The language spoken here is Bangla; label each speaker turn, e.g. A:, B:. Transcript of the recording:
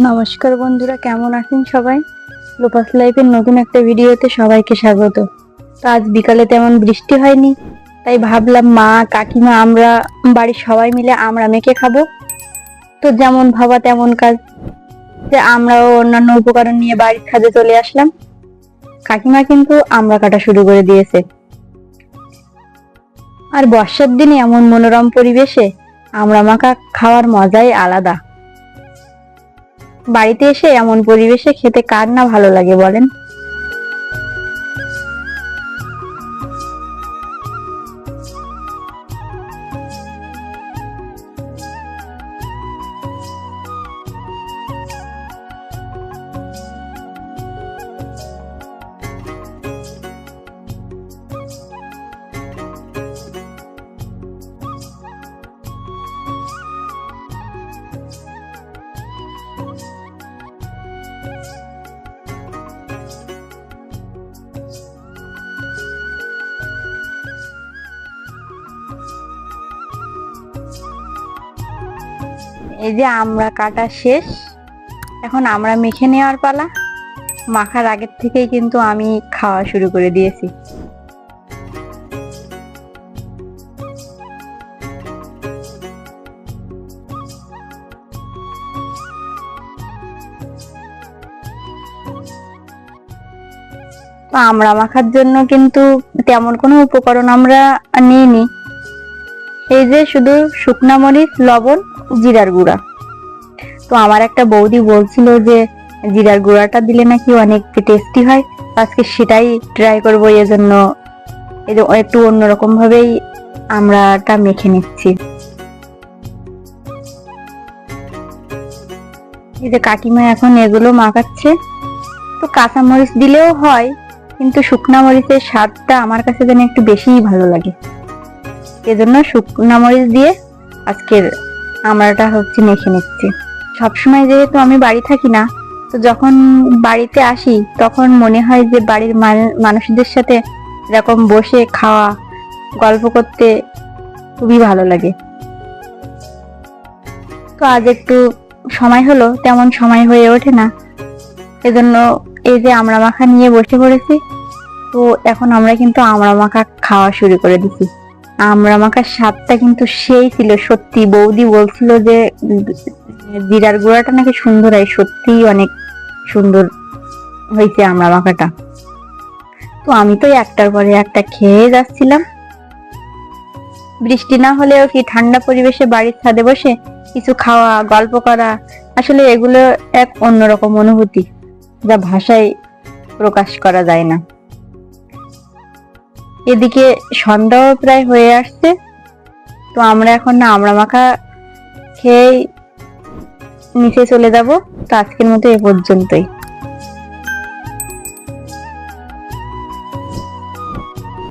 A: নমস্কার বন্ধুরা, কেমন আছেন সবাই? লোপাস লাইফের নতুন একটা ভিডিওতে সবাইকে স্বাগত। তো আজ বিকালে তেমন বৃষ্টি হয়নি, তাই ভাবলাম মা কাকিমা আমরা বাড়ির সবাই মিলে আমড়া মেখে খাবো। তো যেমন ভাবা তেমন কাজ, যে আমরাও অন্যান্য উপকরণ নিয়ে বাড়ির ছাদে চলে আসলাম। কাকিমা কিন্তু আমড়া কাটা শুরু করে দিয়েছে। আর বর্ষার দিনে এমন মনোরম পরিবেশে আমড়া মাখা খাওয়ার মজাই আলাদা। বাড়িতে এসে এমন পরিবেশে খেতে কার না ভালো লাগে বলেন? এই যে আমড়া কাটা শেষ, এখন আমরা মেখে নেওয়ার পালা। মাখার আগের থেকেই কিন্তু আমি খাওয়া শুরু করে দিয়েছি। তো আমড়া মাখার জন্য কিন্তু তেমন কোনো উপকরণ আমরা নিইনি। এই যে শুধু শুকনা মরিচ, লবণ, জিরার গুঁড়া। তো আমার একটা বৌদি বলছিল যে জিরার গুঁড়াটা দিলে নাকি অনেক টেস্টি হয়, আজকে সেটাই ট্রাই করবো। এজন্য একটু অন্যরকম ভাবেই আমড়াটা মেখে নিচ্ছি। এই যে কাকিমা এখন এগুলো মাখাচ্ছে। তো কাঁচা মরিচ দিলেও হয়, কিন্তু শুকনা মরিচের স্বাদটা আমার কাছে যেন একটু বেশিই ভালো লাগে। এজন্য শুকনা মরিচ দিয়ে আজকের আমড়াটা মেখে নিচ্ছি। সবসময় যেহেতু আমি বাড়ি থাকি না, তো যখন বাড়িতে আসি তখন মনে হয় যে বাড়ির মানুষদের সাথে এরকম বসে খাওয়া, গল্প করতে খুবই ভালো লাগে। তো আজ একটু সময় হলো, তেমন সময় হয়ে ওঠে না, এজন্য এই যে আমড়া মাখা নিয়ে বসে পড়েছি। তো এখন আমরা কিন্তু আমড়া মাখা খাওয়া শুরু করে দিছি। আমড়া মাখার স্বাদটা কিন্তু সেই ছিল, সত্যি বৌদি বলছিল যে জিরার গুঁড়াটা নাকি সুন্দর হয়, সত্যি অনেক সুন্দর হয়েছে আমড়া মাখাটা। তো আমি তো একটার পরে একটা খেয়ে যাচ্ছিলাম। বৃষ্টি না হলেও কি ঠান্ডা পরিবেশে বাড়ির ছাদে বসে কিছু খাওয়া, গল্প করা, আসলে এগুলো এক অন্যরকম অনুভূতি, যা ভাষায় প্রকাশ করা যায় না। এদিকে সন্ধ্যাও প্রায় হয়ে আসছে। তো আমরা এখন আমড়া মাখা খেয়ে নিচে চলে যাব। তো আজকের মতো এ পর্যন্তই।